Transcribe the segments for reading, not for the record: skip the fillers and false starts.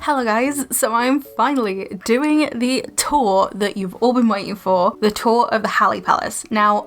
Hello guys, so I'm finally doing the tour that you've all been waiting for, the tour of the HALI Palace. Now,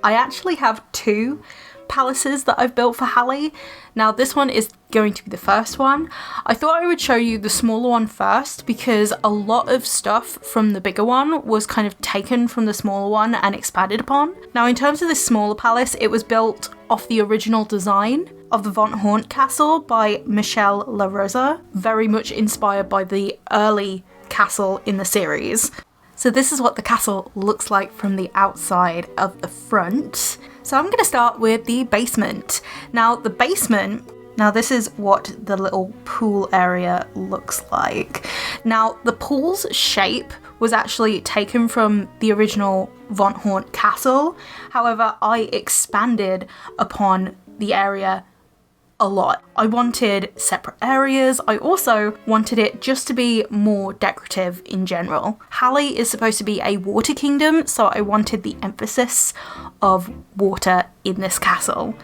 I actually have two palaces that I've built for HALI. Now this one is going to be the first one. I thought I would show you the smaller one first because a lot of stuff from the bigger one was kind of taken from the smaller one and expanded upon. Now in terms of this smaller palace, it was built off the original design of the Von Horn Castle by Michel La Rosa, very much inspired by the early castle in the series. So this is what the castle looks like from the outside of the front. So I'm going to start with the basement. Now the basement, this is what the little pool area looks like. Now the pool's shape was actually taken from the original Von Horn Castle. However, I expanded upon the area a lot. I wanted separate areas. I also wanted it just to be more decorative in general. HALI is supposed to be a water kingdom, so I wanted the emphasis of water in this castle.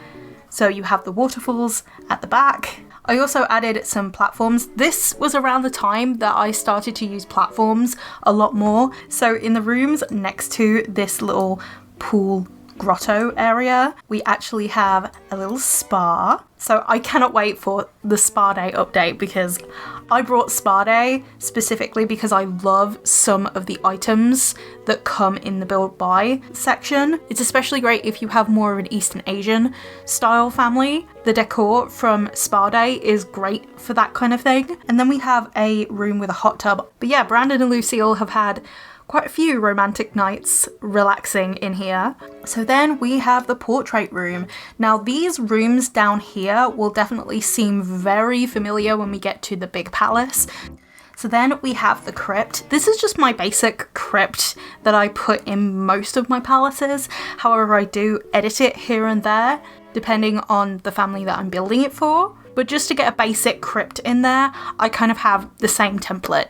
So you have the waterfalls at the back. I also added some platforms. This was around the time that I started to use platforms a lot more. So in the rooms next to this little pool grotto area, we actually have a little spa. So I cannot wait for the spa day update because I brought spa day specifically because I love some of the items that come in the build buy section. It's especially great if you have more of an Eastern Asian style family. The decor from spa day is great for that kind of thing. And then we have a room with a hot tub. But yeah, Brandon and Lucille have had quite a few romantic nights relaxing in here. So then we have the portrait room. Now these rooms down here will definitely seem very familiar when we get to the big palace. So then we have the crypt. This is just my basic crypt that I put in most of my palaces. However, I do edit it here and there depending on the family that I'm building it for. But just to get a basic crypt in there, I kind of have the same template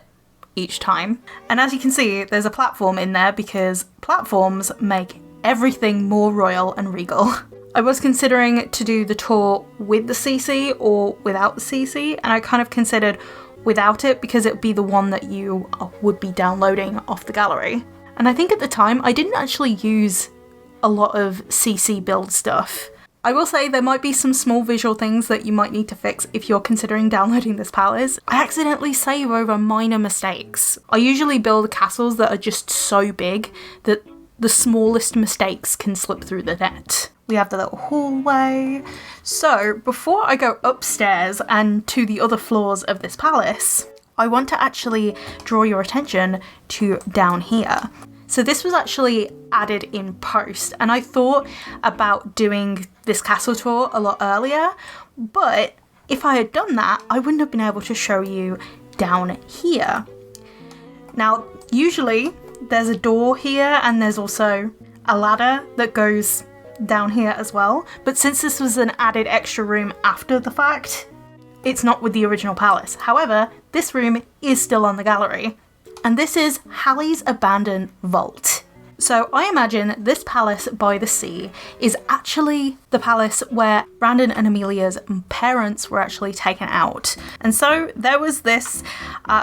each time. And as you can see, there's a platform in there because platforms make everything more royal and regal. I was considering to do the tour with the CC or without the CC, and I kind of considered without it because it would be the one that you would be downloading off the gallery. And I think at the time I didn't actually use a lot of CC build stuff. I will say there might be some small visual things that you might need to fix if you're considering downloading this palace. I accidentally save over minor mistakes. I usually build castles that are just so big that the smallest mistakes can slip through the net. We have the little hallway. So before I go upstairs and to the other floors of this palace, I want to actually draw your attention to down here. So this was actually added in post, and I thought about doing this castle tour a lot earlier, but if I had done that, I wouldn't have been able to show you down here. Now, usually there's a door here and there's also a ladder that goes down here as well, but since this was an added extra room after the fact, it's not with the original palace. However, this room is still on the gallery. And this is HALI's abandoned vault. So I imagine this palace by the sea is actually the palace where Brandon and Amelia's parents were actually taken out. And so there was this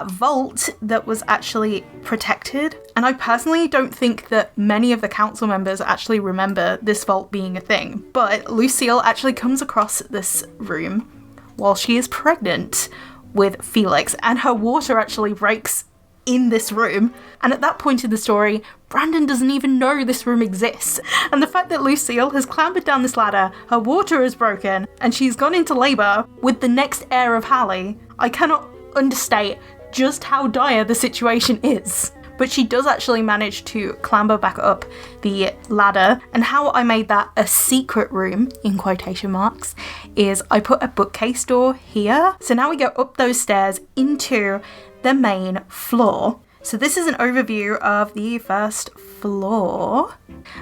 vault that was actually protected. And I personally don't think that many of the council members actually remember this vault being a thing. But Lucille actually comes across this room while she is pregnant with Felix, and her water actually breaks in this room, and at that point in the story, Brandon doesn't even know this room exists. And the fact that Lucille has clambered down this ladder, her water is broken, and she's gone into labour with the next heir of HALI, I cannot understate just how dire the situation is. But she does actually manage to clamber back up the ladder, and how I made that a secret room, in quotation marks, is I put a bookcase door here. So now we go up those stairs into the main floor. So this is an overview of the first floor,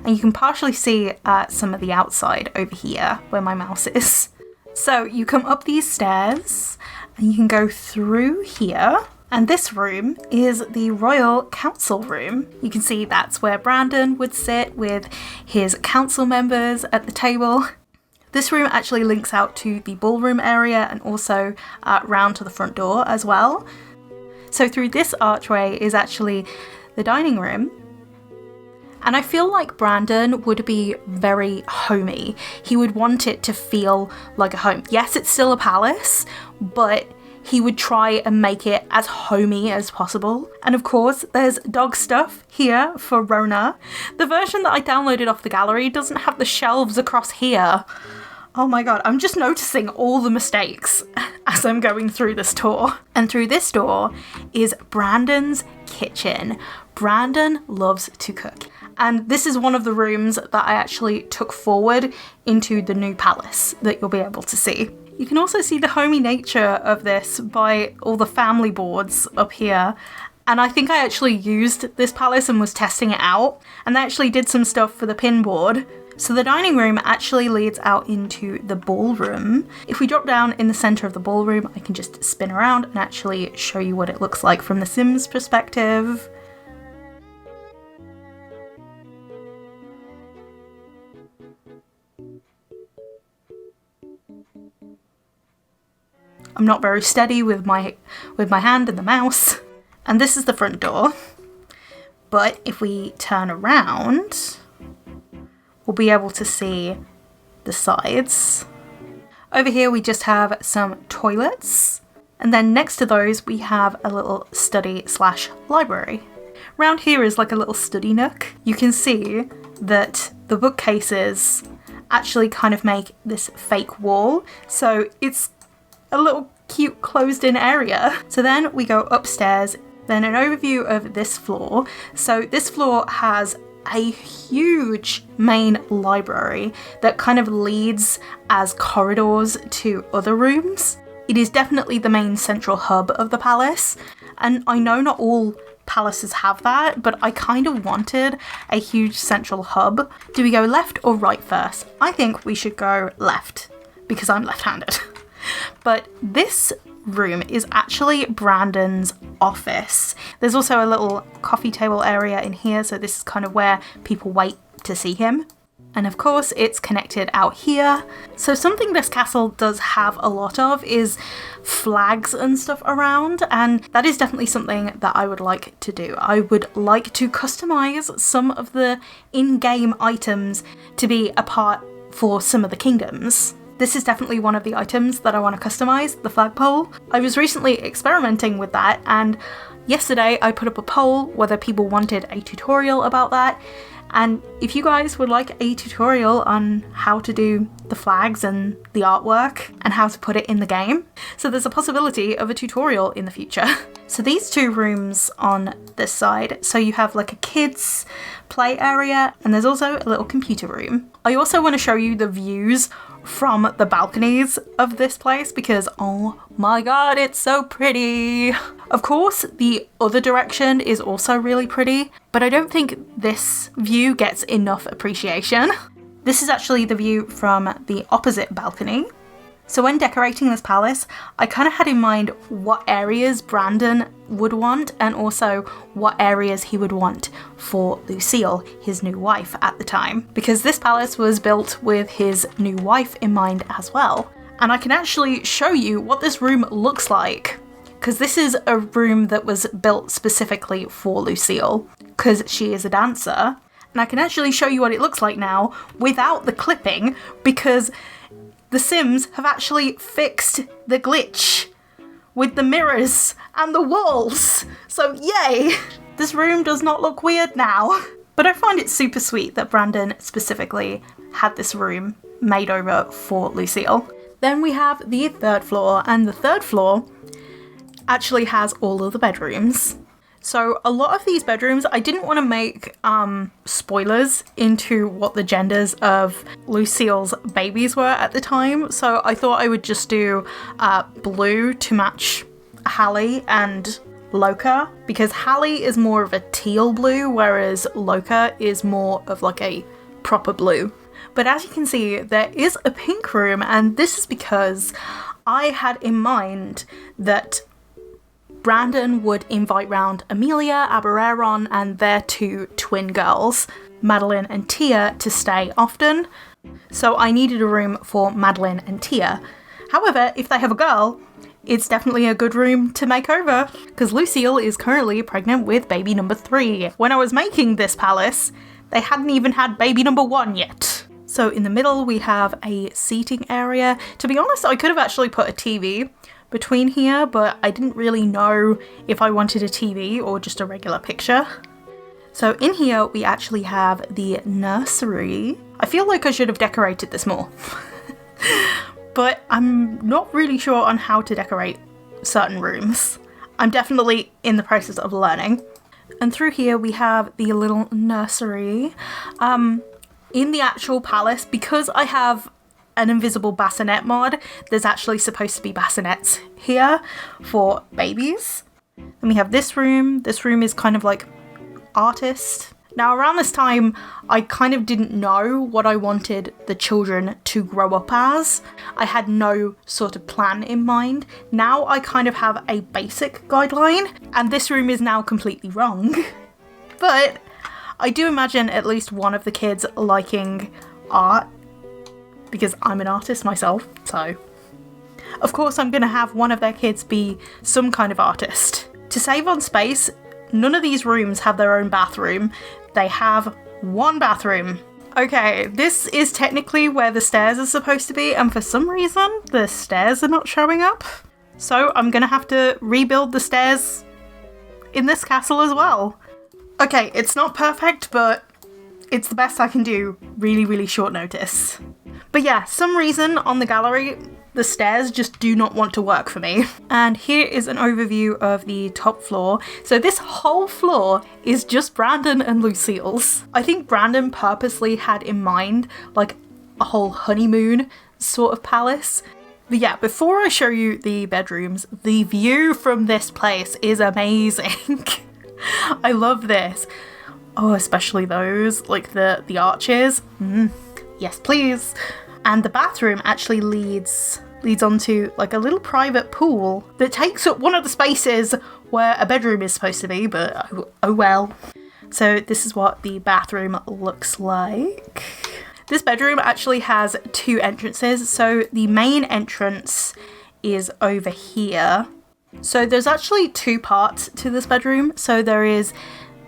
and you can partially see some of the outside over here where my mouse is. So you come up these stairs and you can go through here, and this room is the Royal Council room. You can see that's where Brandon would sit with his council members at the table. This room actually links out to the ballroom area and also round to the front door as well. So through this archway is actually the dining room. And I feel like Brandon would be very homey. He would want it to feel like a home. Yes, it's still a palace, but he would try and make it as homey as possible. And of course, there's dog stuff here for Rona. The version that I downloaded off the gallery doesn't have the shelves across here. Oh my god, I'm just noticing all the mistakes as I'm going through this tour. And through this door is Brandon's kitchen. Brandon loves to cook. And this is one of the rooms that I actually took forward into the new palace that you'll be able to see. You can also see the homey nature of this by all the family boards up here. And I think I actually used this palace and was testing it out. And they actually did some stuff for the pin board. So the dining room actually leads out into the ballroom. If we drop down in the center of the ballroom, I can just spin around and actually show you what it looks like from the Sims perspective. I'm not very steady with my hand and the mouse. And this is the front door. But if we turn around, we'll be able to see the sides. Over here we just have some toilets. And then next to those we have a little study / library. Round here is like a little study nook. You can see that the bookcases actually kind of make this fake wall. So it's a little cute closed in area. So then we go upstairs, then an overview of this floor. So this floor has a huge main library that kind of leads as corridors to other rooms. It is definitely the main central hub of the palace, and I know not all palaces have that, but I kind of wanted a huge central hub. Do we go left or right first? I think we should go left because I'm left-handed. But this room is actually Brandon's office. There's also a little coffee table area in here, so this is kind of where people wait to see him. And of course it's connected out here. So something this castle does have a lot of is flags and stuff around, and that is definitely something that I would like to do. I would like to customize some of the in-game items to be a part for some of the kingdoms. This is definitely one of the items that I want to customize, the flagpole. I was recently experimenting with that, and yesterday I put up a poll whether people wanted a tutorial about that. And if you guys would like a tutorial on how to do the flags and the artwork and how to put it in the game, so there's a possibility of a tutorial in the future. So these two rooms on this side, so you have like a kids play area, and there's also a little computer room. I also want to show you the views from the balconies of this place because oh my god, it's so pretty. Of course the other direction is also really pretty, but I don't think this view gets enough appreciation. This is actually the view from the opposite balcony. So when decorating this palace, I kind of had in mind what areas Brandon would want and also what areas he would want for Lucille, his new wife at the time, because this palace was built with his new wife in mind as well. And I can actually show you what this room looks like, because this is a room that was built specifically for Lucille, because she is a dancer. And I can actually show you what it looks like now without the clipping, because the Sims have actually fixed the glitch with the mirrors and the walls. So yay! This room does not look weird now. But I find it super sweet that Brandon specifically had this room made over for Lucille. Then we have the third floor, and the third floor actually has all of the bedrooms. So a lot of these bedrooms, I didn't want to make spoilers into what the genders of Lucille's babies were at the time. So I thought I would just do blue to match HALI and Loka, because HALI is more of a teal blue, whereas Loka is more of like a proper blue. But as you can see, there is a pink room, and this is because I had in mind that Brandon would invite round Amelia, Abereron, and their two twin girls, Madeline and Tia, to stay often. So I needed a room for Madeline and Tia. However, if they have a girl, it's definitely a good room to make over, because Lucille is currently pregnant with baby number 3. When I was making this palace, they hadn't even had baby number 1 yet. So in the middle we have a seating area. To be honest, I could have actually put a TV between here, but I didn't really know if I wanted a TV or just a regular picture. So in here we actually have the nursery. I feel like I should have decorated this more. But I'm not really sure on how to decorate certain rooms. I'm definitely in the process of learning. And through here we have the little nursery. In the actual palace, because I have an invisible bassinet mod, there's actually supposed to be bassinets here for babies. And we have this room. This room is kind of like artist. Now around this time, I kind of didn't know what I wanted the children to grow up as. I had no sort of plan in mind. Now I kind of have a basic guideline, and this room is now completely wrong. But I do imagine at least one of the kids liking art, because I'm an artist myself, so. Of course I'm gonna have one of their kids be some kind of artist. To save on space, none of these rooms have their own bathroom. They have one bathroom. Okay, this is technically where the stairs are supposed to be, and for some reason, the stairs are not showing up. So I'm gonna have to rebuild the stairs in this castle as well. Okay, it's not perfect, but it's the best I can do, really, really short notice. But yeah, some reason on the gallery, the stairs just do not want to work for me. And here is an overview of the top floor. So this whole floor is just Brandon and Lucille's. I think Brandon purposely had in mind like a whole honeymoon sort of palace. But yeah, before I show you the bedrooms, the view from this place is amazing. I love this. Oh, especially those, like the arches. Yes, please. And the bathroom actually leads onto like a little private pool that takes up one of the spaces where a bedroom is supposed to be, but oh well. So this is what the bathroom looks like. This bedroom actually has 2 entrances. So the main entrance is over here. So there's actually 2 parts to this bedroom. So there is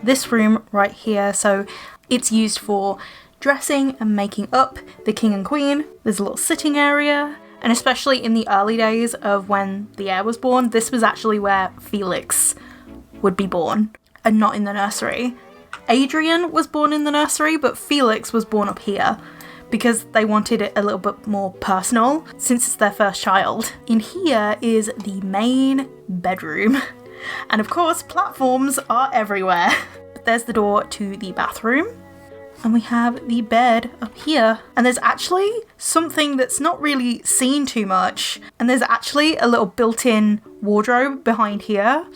this room right here. So it's used for dressing and making up the king and queen. There's a little sitting area, and especially in the early days of when the heir was born, this was actually where Felix would be born and not in the nursery. Adrian was born in the nursery, but Felix was born up here because they wanted it a little bit more personal since it's their first child. In here is the main bedroom, and of course platforms are everywhere. There's the door to the bathroom. And we have the bed up here. And there's actually something that's not really seen too much. And there's actually a little built-in wardrobe behind here.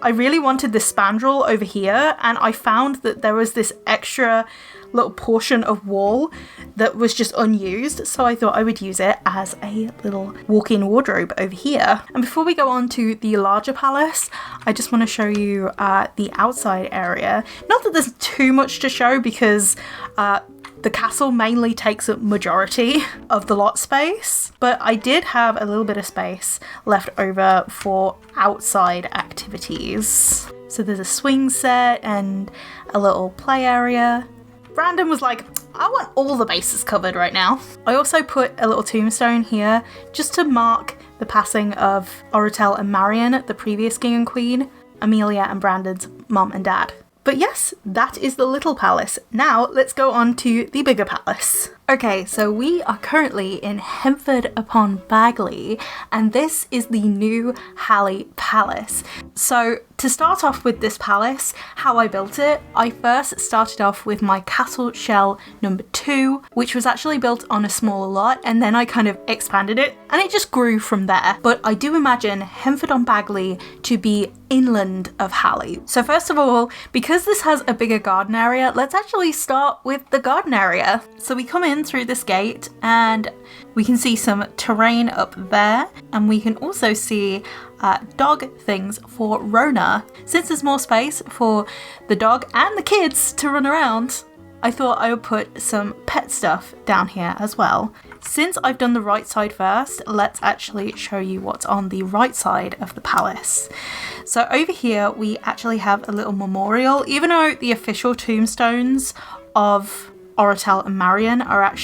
I really wanted this spandrel over here, and I found that there was this extra little portion of wall that was just unused, so I thought I would use it as a little walk-in wardrobe over here. And before we go on to the larger palace, I just want to show you the outside area. Not that there's too much to show, because the castle mainly takes up majority of the lot space, but I did have a little bit of space left over for outside activities. So there's a swing set and a little play area. Brandon was like, I want all the bases covered right now. I also put a little tombstone here just to mark the passing of Oratel and Marion, the previous king and queen, Amelia and Brandon's mum and dad. But yes, that is the little palace. Now let's go on to the bigger palace. Okay, so we are currently in Hempford upon Bagley, and this is the new HALI Palace. So to start off with this palace, how I built it, I first started off with my castle shell number 2, which was actually built on a smaller lot, and then I kind of expanded it, and it just grew from there. But I do imagine Hempford on Bagley to be inland of HALI. So first of all, because this has a bigger garden area, let's actually start with the garden area. So we come in through this gate and we can see some terrain up there, and we can also see dog things for Rona. Since there's more space for the dog and the kids to run around, I thought I would put some pet stuff down here as well. Since I've done the right side first, let's actually show you what's on the right side of the palace. So over here, we actually have a little memorial. Even though the official tombstones of Untitled and Marion are at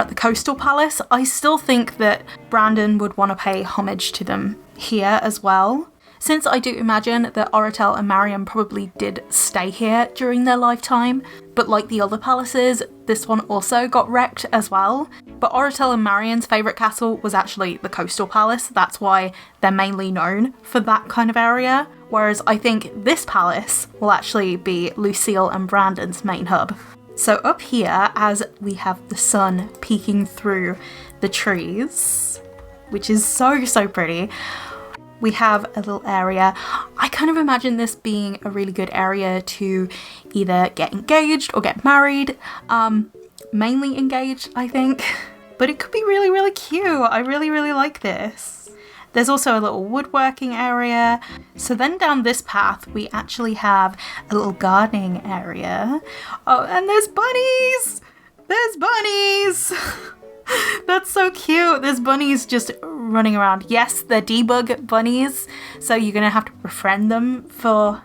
the coastal palace, I still think that Brandon would want to pay homage to them here as well. Since I do imagine that Untitled and Marion probably did stay here during their lifetime, but like the other palaces, this one also got wrecked as well. But Untitled and Marion's favourite castle was actually the coastal palace. That's why they're mainly known for that kind of area. Whereas I think this palace will actually be Lucille and Brandon's main hub. So up here, as we have the sun peeking through the trees, which is so pretty, we have a little area. I kind of imagine this being a really good area to either get engaged or get married. Mainly engaged, I think. But it could be really cute. I really like this. There's also a little woodworking area. So then down this path, we actually have a little gardening area. Oh, and there's bunnies! There's bunnies! That's so cute. There's bunnies just running around. Yes, they're debug bunnies, so you're gonna have to befriend them for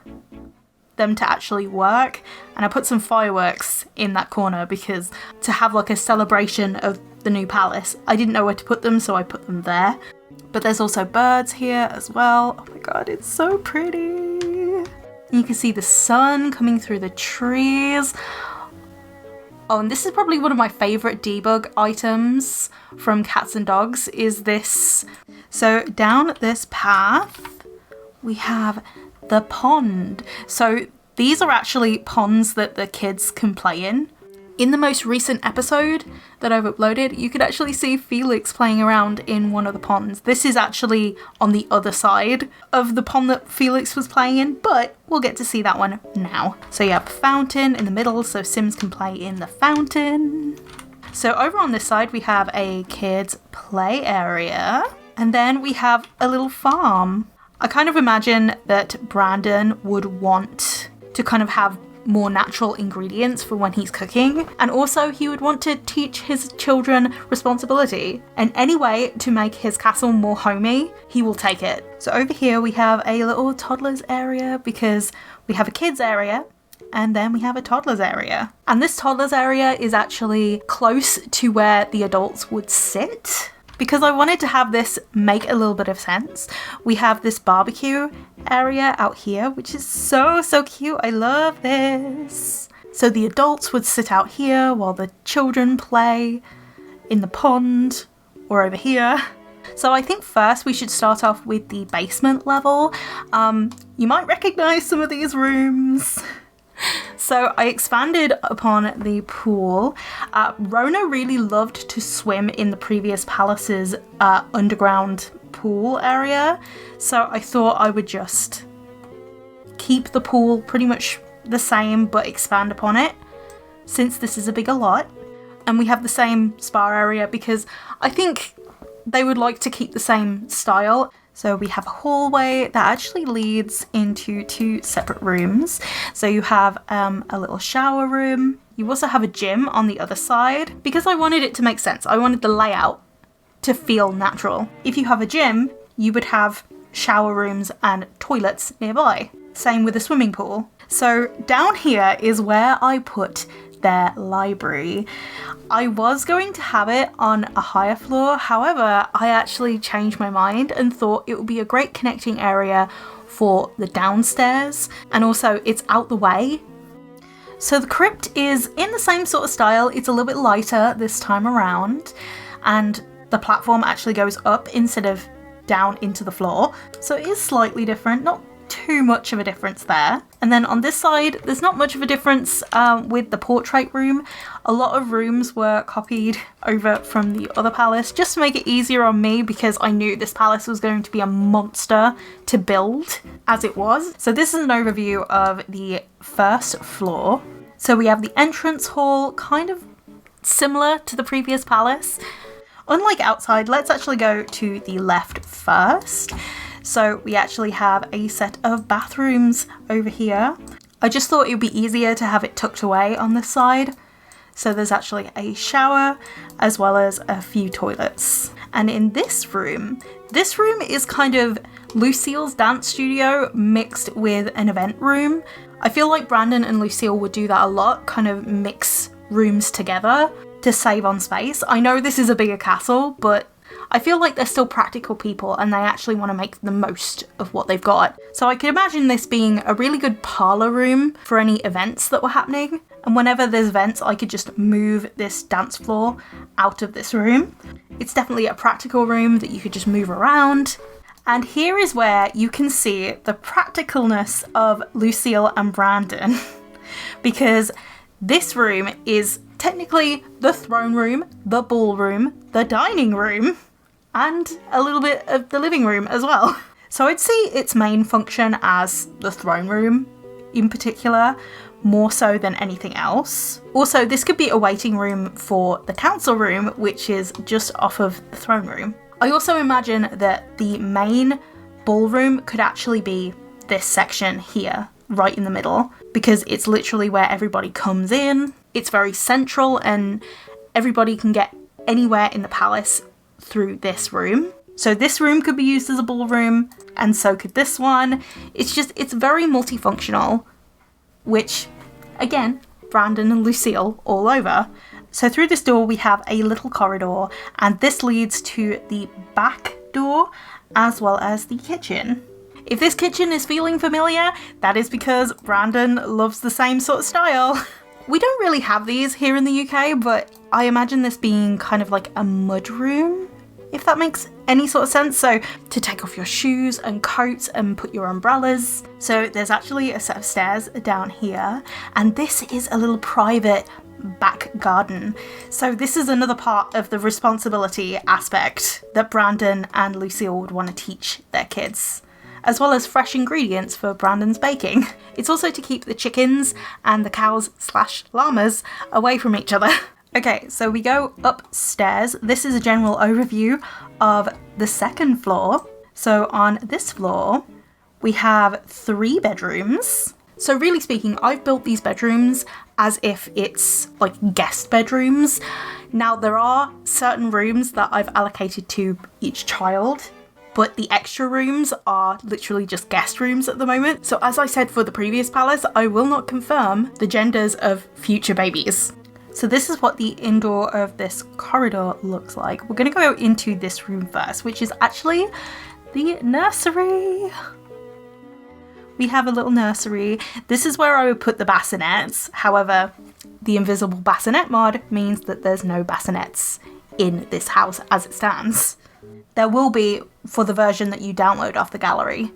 them to actually work. And I put some fireworks in that corner because to have like a celebration of the new palace, I didn't know where to put them, so I put them there. But there's also birds here as well. Oh my god, it's so pretty. You can see the sun coming through the trees. Oh, and this is probably one of my favourite debug items from Cats and Dogs is this. So down this path, we have the pond. So these are actually ponds that the kids can play in. In the most recent episode that I've uploaded, you could actually see Felix playing around in one of the ponds. This is actually on the other side of the pond that Felix was playing in, but we'll get to see that one now. So you have a fountain in the middle, so Sims can play in the fountain. So over on this side, we have a kids play area, and then we have a little farm. I kind of imagine that Brandon would want to kind of have more natural ingredients for when he's cooking, and also he would want to teach his children responsibility, and any way to make his castle more homey, he will take it. So over here we have a little toddlers area because we have a kids area and then we have a toddlers area, and this toddlers area is actually close to where the adults would sit. Because I wanted to have this make a little bit of sense, we have this barbecue area out here, which is so cute. I love this. So the adults would sit out here while the children play in the pond or over here. So I think first we should start off with the basement level. You might recognize some of these rooms. So I expanded upon the pool. Rona really loved to swim in the previous palace's underground pool area, so I thought I would just keep the pool pretty much the same but expand upon it, since this is a bigger lot. And we have the same spa area because I think they would like to keep the same style. So we have a hallway that actually leads into two separate rooms. So you have a little shower room. You also have a gym on the other side because I wanted it to make sense. I wanted the layout to feel natural. If you have a gym, you would have shower rooms and toilets nearby. Same with a swimming pool. So down here is where I put their library. I was going to have it on a higher floor, however, I actually changed my mind and thought it would be a great connecting area for the downstairs, and also it's out the way. So the crypt is in the same sort of style, it's a little bit lighter this time around, and the platform actually goes up instead of down into the floor, so it is slightly different, not too much of a difference there. And then on this side, there's not much of a difference with the portrait room. A lot of rooms were copied over from the other palace just to make it easier on me because I knew this palace was going to be a monster to build as it was. So this is an overview of the first floor. So we have the entrance hall, kind of similar to the previous palace. Unlike outside, let's actually go to the left first. So we actually have a set of bathrooms over here. I just thought it would be easier to have it tucked away on this side. So there's actually a shower as well as a few toilets. And in this room is kind of Lucille's dance studio mixed with an event room. I feel like Brandon and Lucille would do that a lot, kind of mix rooms together to save on space. I know this is a bigger castle, but I feel like they're still practical people and they actually want to make the most of what they've got. So I could imagine this being a really good parlour room for any events that were happening. And whenever there's events, I could just move this dance floor out of this room. It's definitely a practical room that you could just move around. And here is where you can see the practicalness of Lucille and Brandon. Because this room is technically the throne room, the ballroom, the dining room, and a little bit of the living room as well. So I'd see its main function as the throne room in particular, more so than anything else. Also, this could be a waiting room for the council room, which is just off of the throne room. I also imagine that the main ballroom could actually be this section here, right in the middle, because it's literally where everybody comes in. It's very central and everybody can get anywhere in the palace through this room. So this room could be used as a ballroom, and so could this one. It's very multifunctional, which, again, Brandon and Lucille all over. So through this door we have a little corridor, and this leads to the back door as well as the kitchen. If this kitchen is feeling familiar, that is because Brandon loves the same sort of style. We don't really have these here in the UK, but I imagine this being kind of like a mud room, if that makes any sort of sense. So to take off your shoes and coats and put your umbrellas. So there's actually a set of stairs down here, and this is a little private back garden. So this is another part of the responsibility aspect that Brandon and Lucille would want to teach their kids, as well as fresh ingredients for Brandon's baking. It's also to keep the chickens and the cows / llamas away from each other. Okay, so we go upstairs. This is a general overview of the second floor. So on this floor, we have 3 bedrooms. So really speaking, I've built these bedrooms as if it's like guest bedrooms. Now there are certain rooms that I've allocated to each child, but the extra rooms are literally just guest rooms at the moment. So as I said for the previous palace, I will not confirm the genders of future babies. So this is what the indoor of this corridor looks like. We're going to go into this room first, which is actually the nursery. We have a little nursery. This is where I would put the bassinets. However, the invisible bassinet mod means that there's no bassinets in this house as it stands. There will be for the version that you download off the gallery.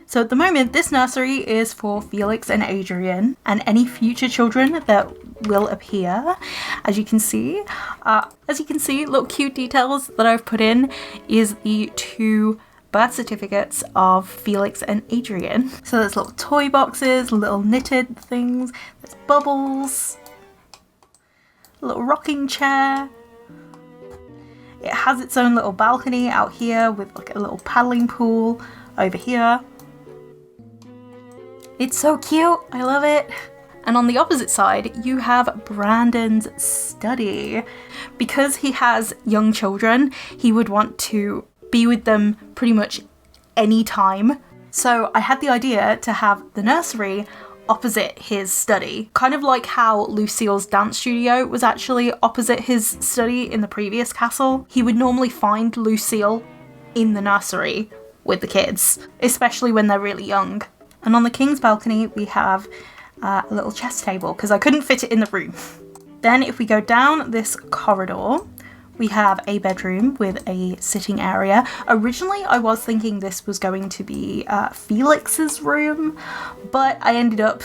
So at the moment, this nursery is for Felix and Adrian and any future children that will appear. As you can see, little cute details that I've put in is the 2 birth certificates of Felix and Adrian. So there's little toy boxes, little knitted things, there's bubbles, a little rocking chair. It has its own little balcony out here with like a little paddling pool over here. It's so cute, I love it. And on the opposite side, you have Brandon's study. Because he has young children, he would want to be with them pretty much any time. So I had the idea to have the nursery opposite his study. Kind of like how Lucille's dance studio was actually opposite his study in the previous castle. He would normally find Lucille in the nursery with the kids, especially when they're really young. And on the king's balcony, we have a little chess table because I couldn't fit it in the room. Then if we go down this corridor, we have a bedroom with a sitting area. Originally, I was thinking this was going to be Felix's room, but I ended up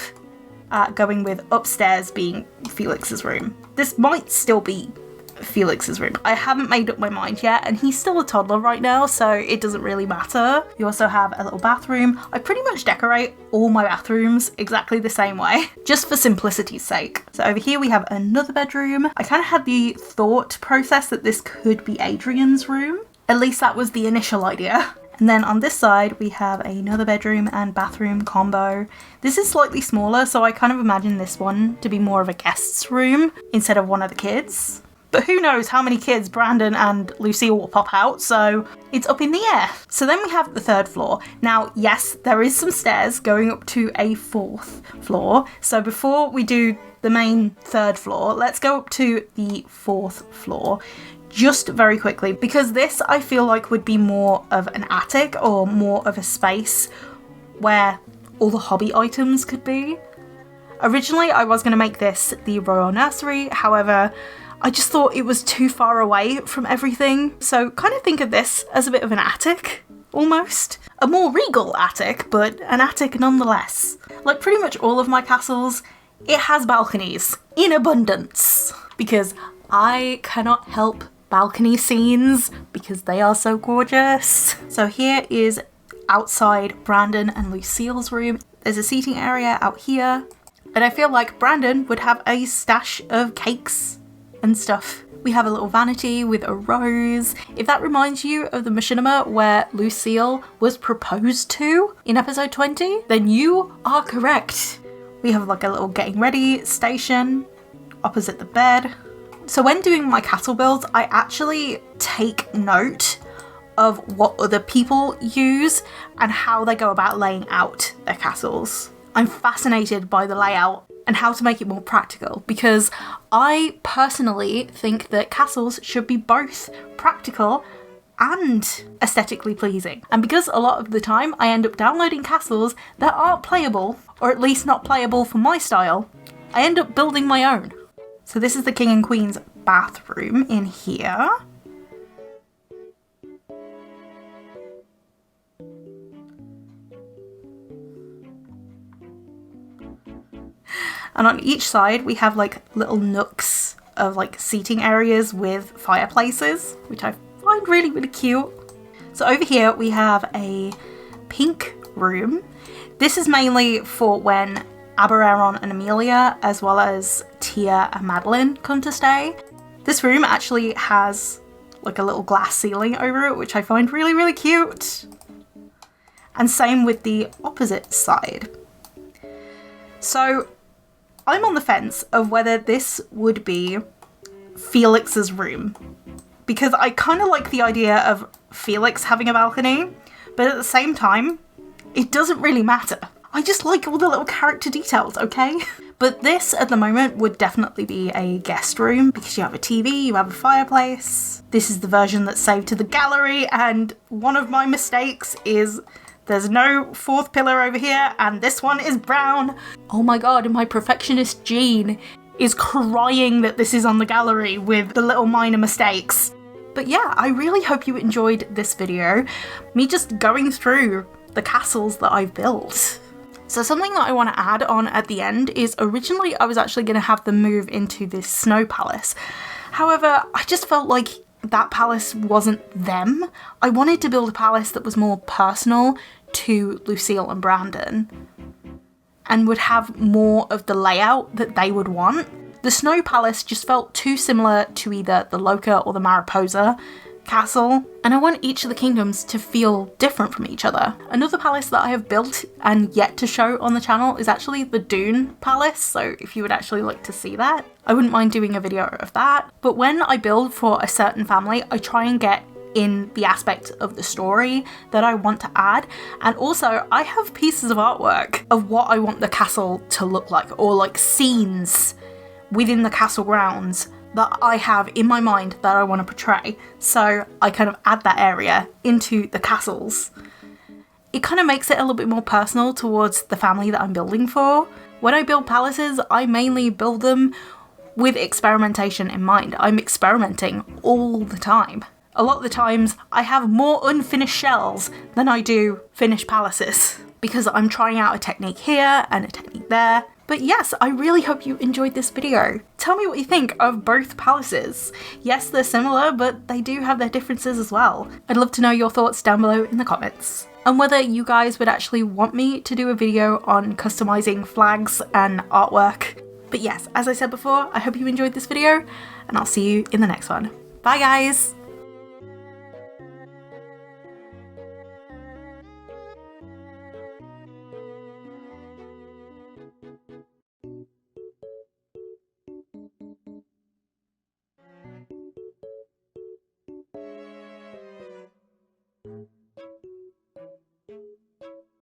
going with upstairs being Felix's room. This might still be Felix's room. I haven't made up my mind yet, and he's still a toddler right now, so it doesn't really matter. You also have a little bathroom. I pretty much decorate all my bathrooms exactly the same way, just for simplicity's sake. So over here we have another bedroom. I kind of had the thought process that this could be Adrian's room. At least that was the initial idea. And then on this side, we have another bedroom and bathroom combo. This is slightly smaller, so I kind of imagine this one to be more of a guest's room instead of one of the kids. But who knows how many kids Brandon and Lucille will pop out, so it's up in the air. So then we have the third floor. Now, yes, there is some stairs going up to a fourth floor. So before we do the main third floor, let's go up to the fourth floor. Just very quickly, because this I feel like would be more of an attic or more of a space where all the hobby items could be. Originally, I was going to make this the Royal Nursery, however, I just thought it was too far away from everything. So kind of think of this as a bit of an attic, almost. A more regal attic, but an attic nonetheless. Like pretty much all of my castles, it has balconies in abundance because I cannot help balcony scenes because they are so gorgeous. So here is outside Brandon and Lucille's room. There's a seating area out here, and I feel like Brandon would have a stash of cakes and stuff. We have a little vanity with a rose. If that reminds you of the machinima where Lucille was proposed to in episode 20, then you are correct. We have like a little getting ready station opposite the bed. So when doing my castle builds, I actually take note of what other people use and how they go about laying out their castles. I'm fascinated by the layout and how to make it more practical because I personally think that castles should be both practical and aesthetically pleasing. And because a lot of the time I end up downloading castles that aren't playable, or at least not playable for my style, I end up building my own. So this is the King and Queen's bathroom in here. And on each side we have like little nooks of like seating areas with fireplaces, which I find really, really cute. So over here we have a pink room. This is mainly for when Aaron and Amelia, as well as Tia and Madeline, come to stay. This room actually has like a little glass ceiling over it, which I find really, really cute. And same with the opposite side. So I'm on the fence of whether this would be Felix's room, because I kind of like the idea of Felix having a balcony, but at the same time, it doesn't really matter. I just like all the little character details, okay? But this, at the moment, would definitely be a guest room because you have a TV, you have a fireplace. This is the version that's saved to the gallery, and one of my mistakes is there's no fourth pillar over here, and this one is brown. Oh my god, my perfectionist gene is crying that this is on the gallery with the little minor mistakes. But yeah, I really hope you enjoyed this video. Me just going through the castles that I've built. So something that I want to add on at the end is originally I was actually going to have them move into this snow palace. However, I just felt like that palace wasn't them. I wanted to build a palace that was more personal to Lucille and Brandon and would have more of the layout that they would want. The snow palace just felt too similar to either the Loca or the Mariposa castle, and I want each of the kingdoms to feel different from each other. Another palace that I have built and yet to show on the channel is actually the Dune Palace, so if you would actually like to see that, I wouldn't mind doing a video of that. But when I build for a certain family, I try and get in the aspect of the story that I want to add, and also I have pieces of artwork of what I want the castle to look like, or like scenes within the castle grounds that I have in my mind that I want to portray. So I kind of add that area into the castles. It kind of makes it a little bit more personal towards the family that I'm building for. When I build palaces, I mainly build them with experimentation in mind. I'm experimenting all the time. A lot of the times I have more unfinished shells than I do finished palaces because I'm trying out a technique here and a technique there. But yes, I really hope you enjoyed this video. Tell me what you think of both palaces. Yes, they're similar, but they do have their differences as well. I'd love to know your thoughts down below in the comments. And whether you guys would actually want me to do a video on customizing flags and artwork. But yes, as I said before, I hope you enjoyed this video, and I'll see you in the next one. Bye guys!